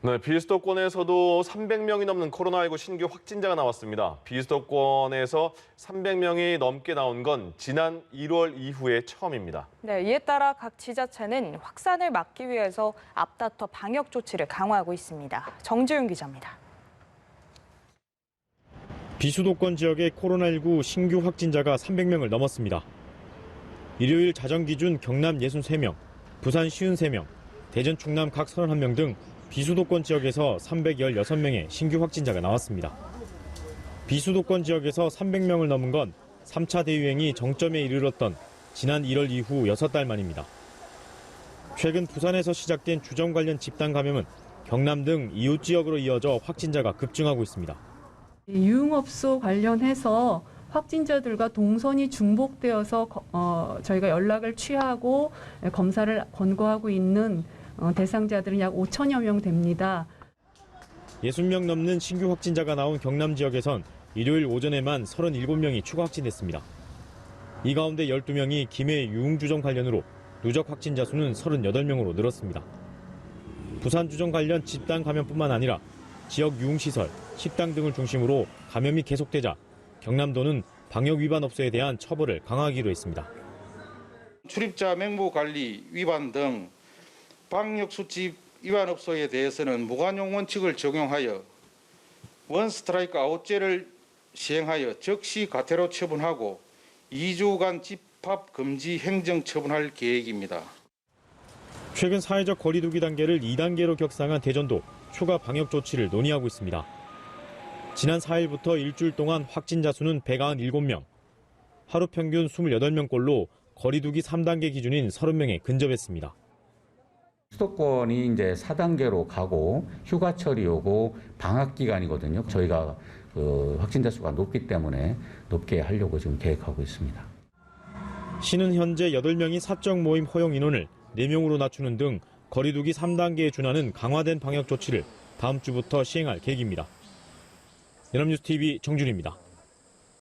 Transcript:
네, 비수도권에서도 300명이 넘는 코로나19 신규 확진자가 나왔습니다. 비수도권에서 300명이 넘게 나온 건 지난 1월 이후에 처음입니다. 네, 이에 따라 각 지자체는 확산을 막기 위해서 앞다퉈 방역 조치를 강화하고 있습니다. 정지윤 기자입니다. 비수도권 지역의 코로나19 신규 확진자가 300명을 넘었습니다. 일요일 자정 기준 경남 63명, 부산 53명, 대전 충남 각 31명 등 비수도권 지역에서 316명의 신규 확진자가 나왔습니다. 비수도권 지역에서 300명을 넘은 건 3차 대유행이 정점에 이르렀던 지난 1월 이후 6달 만입니다. 최근 부산에서 시작된 주점 관련 집단 감염은 경남 등 이웃 지역으로 이어져 확진자가 급증하고 있습니다. 유흥업소 관련해서 확진자들과 동선이 중복되어서 저희가 연락을 취하고 검사를 권고하고 있는 대상자들은 약 5천여 명 됩니다. 60명 넘는 신규 확진자가 나온 경남 지역에선 일요일 오전에만 37명이 추가 확진됐습니다. 이 가운데 12명이 김해 유흥주점 관련으로 누적 확진자 수는 38명으로 늘었습니다. 부산 주점 관련 집단 감염뿐만 아니라 지역 유흥시설, 식당 등을 중심으로 감염이 계속되자 경남도는 방역 위반 업소에 대한 처벌을 강화하기로 했습니다. 출입자 맹모 관리 위반 등 방역수칙 위반 업소에 대해서는 무관용 원칙을 적용하여 원스트라이크 아웃제를 시행하여 즉시 과태료 처분하고 2주간 집합 금지 행정 처분할 계획입니다. 최근 사회적 거리 두기 단계를 2단계로 격상한 대전도 추가 방역 조치를 논의하고 있습니다. 지난 4일부터 일주일 동안 확진자 수는 197명, 하루 평균 28명꼴로 거리 두기 3단계 기준인 30명에 근접했습니다. 수도권이 이제 4단계로 가고 휴가철이 오고 방학 기간이거든요. 저희가 확진자 수가 높기 때문에 높게 하려고 지금 계획하고 있습니다. 시는 현재 8명이 사적 모임 허용 인원을 4명으로 낮추는 등 거리 두기 3단계에 준하는 강화된 방역 조치를 다음 주부터 시행할 계획입니다. 연합뉴스TV 정준희입니다.